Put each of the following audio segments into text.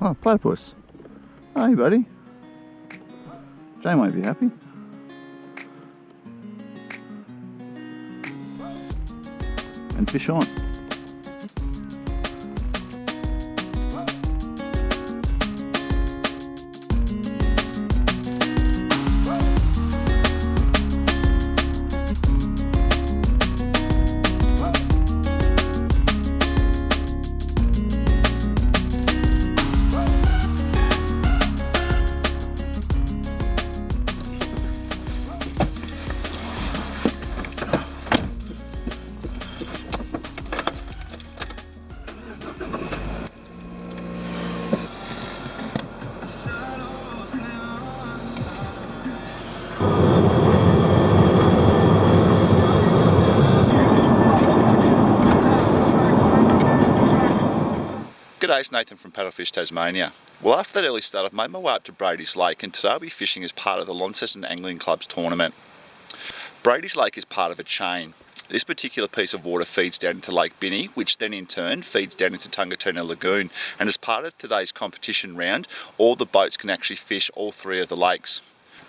Oh, Platypus. Hey, buddy. Jane won't be happy. And fish on. G'day, it's Nathan from Paddlefish Tasmania. Well, after that early start, I've made my way up to Bradys Lake, and today I'll be fishing as part of the Launceston Angling Club's tournament. Bradys Lake is part of a chain. This particular piece of water feeds down into Lake Binney, which then in turn feeds down into Tungatuna Lagoon. And as part of today's competition round, all the boats can actually fish all three of the lakes.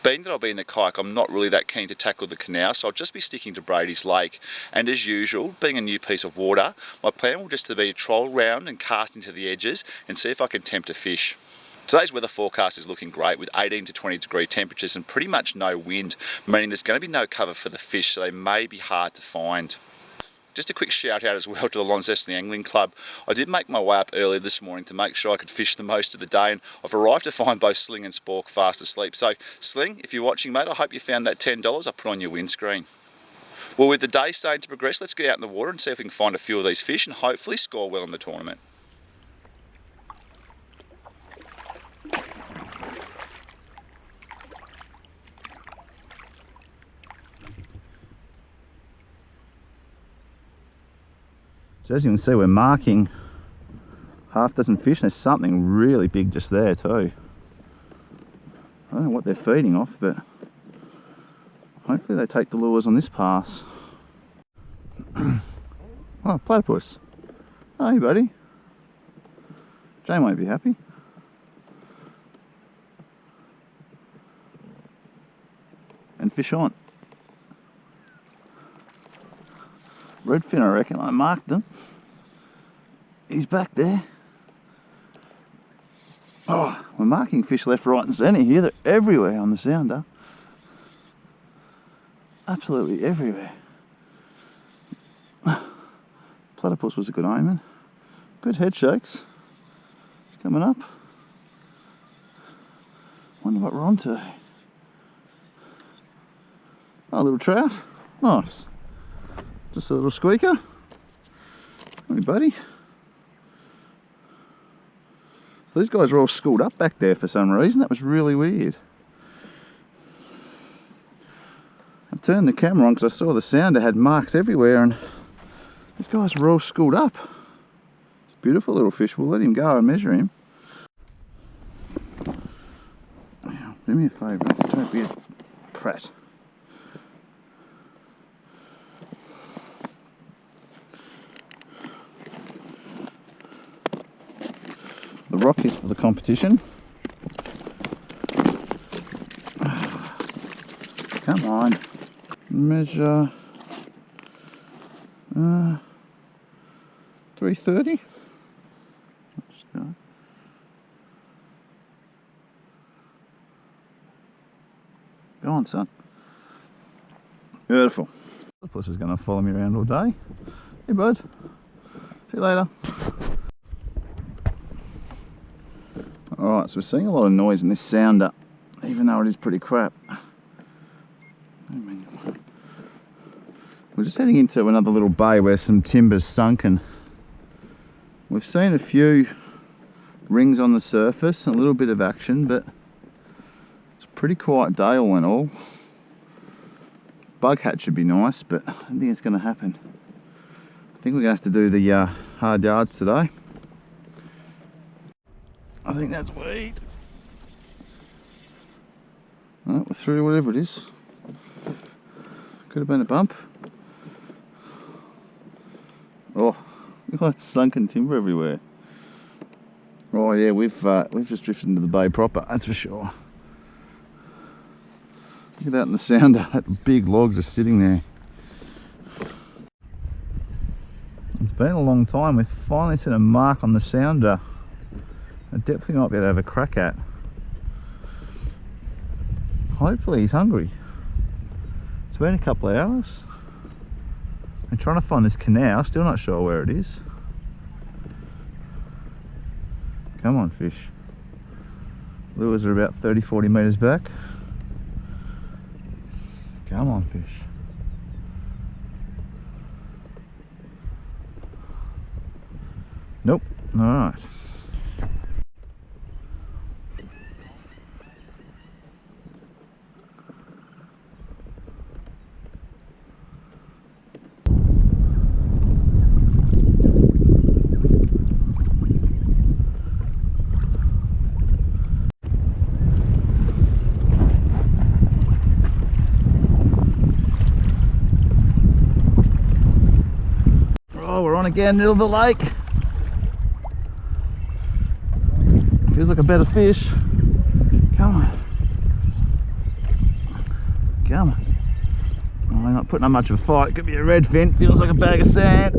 Being that I'll be in the kayak, I'm not really that keen to tackle the canal, so I'll just be sticking to Bradys Lake. And as usual, being a new piece of water, my plan will just to be to troll round and cast into the edges and see if I can tempt a fish. Today's weather forecast is looking great with 18 to 20 degree temperatures and pretty much no wind, meaning there's going to be no cover for the fish, so they may be hard to find. Just a quick shout out as well to the Launceston Angling Club. I did make my way up earlier this morning to make sure I could fish the most of the day, and I've arrived to find both Sling and Spork fast asleep. So Sling, if you're watching mate, I hope you found that $10 I put on your windscreen. Well, with the day starting to progress, let's get out in the water and see if we can find a few of these fish and hopefully score well in the tournament. So as you can see, we're marking half dozen fish, and there's something really big just there too. I don't know what they're feeding off, but hopefully they take the lures on this pass. Oh, Platypus. Hey, buddy. Jane won't be happy. And fish on. Redfin, I reckon. I marked him. He's back there. Oh, we're marking fish left, right and centre here. They're everywhere on the sounder. Absolutely everywhere. Platypus was a good omen. Good head shakes. He's coming up. Wonder what we're on to. Oh, a little trout. Nice. Just a little squeaker. Hey, buddy. These guys are all schooled up back there for some reason. That was really weird. I turned the camera on because I saw the sounder had marks everywhere, and these guys were all schooled up. It's a beautiful little fish. We'll let him go and measure him. Now, do me a favour. Don't be a prat. The rock is for the competition. Come on. Measure 330. Let's go. Go on, son. Beautiful. The puss is going to follow me around all day. Hey, bud. See you later. Alright, so we're seeing a lot of noise in this sounder, even though it is pretty crap. We're just heading into another little bay where some timber's sunken. We've seen a few rings on the surface and a little bit of action, but it's a pretty quiet day all in all. Bug hat should be nice, but I don't think it's going to happen. I think we're going to have to do the hard yards today. I think that's weed. Oh, we're through whatever it is. Could have been a bump. Oh, look at that sunken timber everywhere. Oh yeah, we've just drifted into the bay proper, that's for sure. Look at that in the sounder, that big log just sitting there. It's been a long time, we've finally seen a mark on the sounder. I definitely might be able to have a crack at. Hopefully he's hungry. It's been a couple of hours. I'm trying to find this canal, still not sure where it is. Come on, fish. Lures are about 30-40 metres back. Come on, fish. Nope. Alright. Oh, we're on again, middle of the lake. Feels like a better fish. Come on. Come on. Oh, I'm not putting up much of a fight. Could be a redfin. Feels like a bag of sand.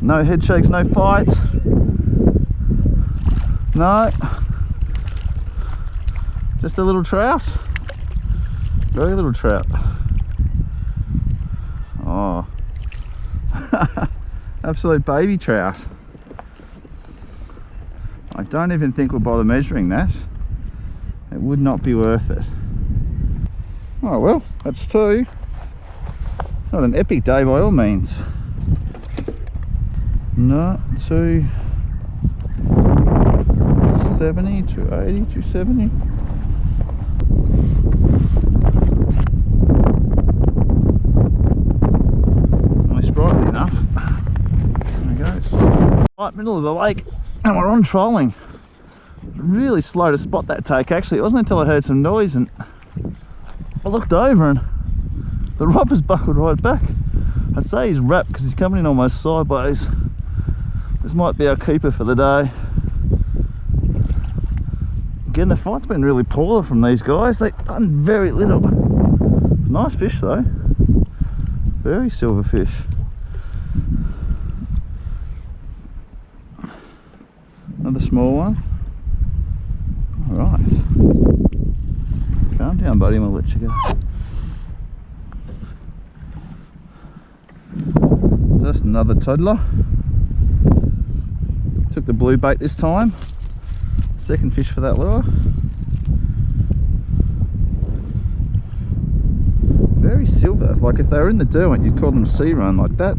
No head shakes, no fight. No. Just a little trout. Very little trout. Oh. Absolute baby trout. I don't even think we'll bother measuring that. It would not be worth it. Oh well, that's two. Not an epic day by all means. No, 270, 280, 270. Only sprightly enough. There he goes. Right, middle of the lake, and we're on trolling. Really slow to spot that take actually. It wasn't until I heard some noise and I looked over and the robber's buckled right back. I'd say he's wrapped because he's coming in almost sideways. This might be our keeper for the day. Again, the fight's been really poor from these guys. They've done very little. Nice fish though. Very silver fish. Another small one. Alright. Calm down, buddy, and we'll let you go. Just another toddler. Took the blue bait this time. Second fish for that lure. Very silver. Like if they were in the Derwent, you'd call them sea run like that.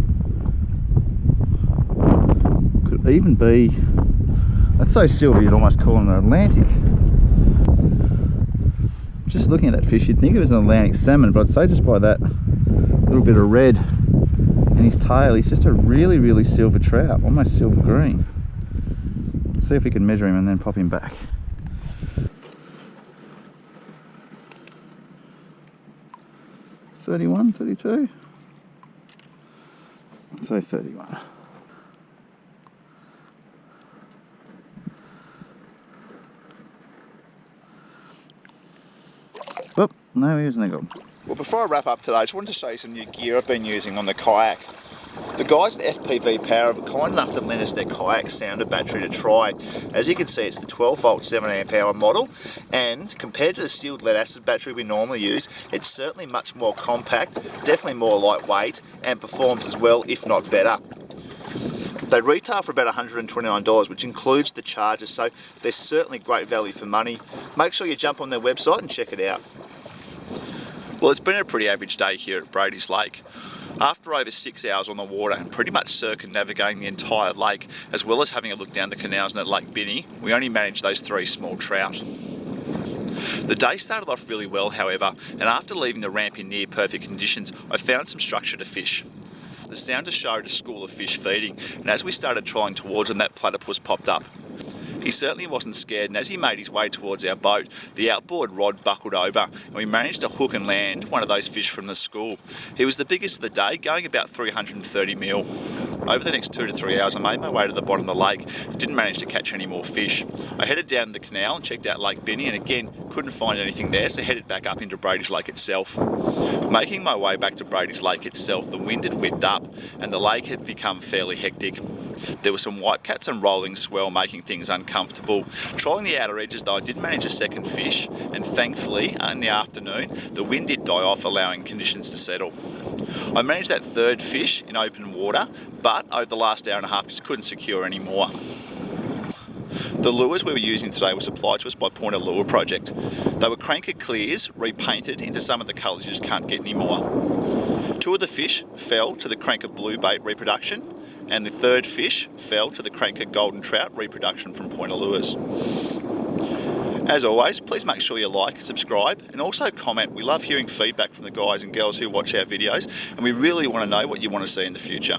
Could even be, I'd say silver, you'd almost call them an Atlantic. Just looking at that fish, you'd think it was an Atlantic salmon, but I'd say just by that little bit of red in his tail, he's just a really, really silver trout, almost silver green. See if we can measure him and then pop him back. $31, $32? I'd say 31. Oh, no, he isn't a good. Well, before I wrap up today, I just wanted to show you some new gear I've been using on the kayak. The guys at FPV Power were kind enough to lend us their kayak sounder battery to try. As you can see, it's the 12 volt 7 amp hour model, and compared to the sealed lead acid battery we normally use, it's certainly much more compact, definitely more lightweight, and performs as well, if not better. They retail for about $129, which includes the charges, so they're certainly great value for money. Make sure you jump on their website and check it out. Well, it's been a pretty average day here at Bradys Lake. After over 6 hours on the water and pretty much circumnavigating the entire lake, as well as having a look down the canals and at Lake Binney, we only managed those 3 small trout. The day started off really well, however, and after leaving the ramp in near perfect conditions, I found some structure to fish. The sounder showed a school of fish feeding, and as we started trolling towards them, that platypus popped up. He certainly wasn't scared, and as he made his way towards our boat, the outboard rod buckled over and we managed to hook and land one of those fish from the school. He was the biggest of the day, going about 330 mil. Over the next 2 to 3 hours I made my way to the bottom of the lake, didn't manage to catch any more fish. I headed down the canal and checked out Lake Binney and again couldn't find anything there, so headed back up into Bradys Lake itself. Making my way back to Bradys Lake itself, the wind had whipped up and the lake had become fairly hectic. There were some whitecats and rolling swell making things uncomfortable. Trolling the outer edges though, I did manage a second fish, and thankfully in the afternoon the wind did die off, allowing conditions to settle. I managed that third fish in open water, but over the last hour and a half just couldn't secure any more. The lures we were using today were supplied to us by Point Lure Project. They were cranker clears repainted into some of the colours you just can't get anymore. 2 of the fish fell to the cranker blue bait reproduction, and the third fish fell to the cranker golden trout reproduction from Point Lures. As always, please make sure you like, subscribe, and also comment. We love hearing feedback from the guys and girls who watch our videos, and we really want to know what you want to see in the future.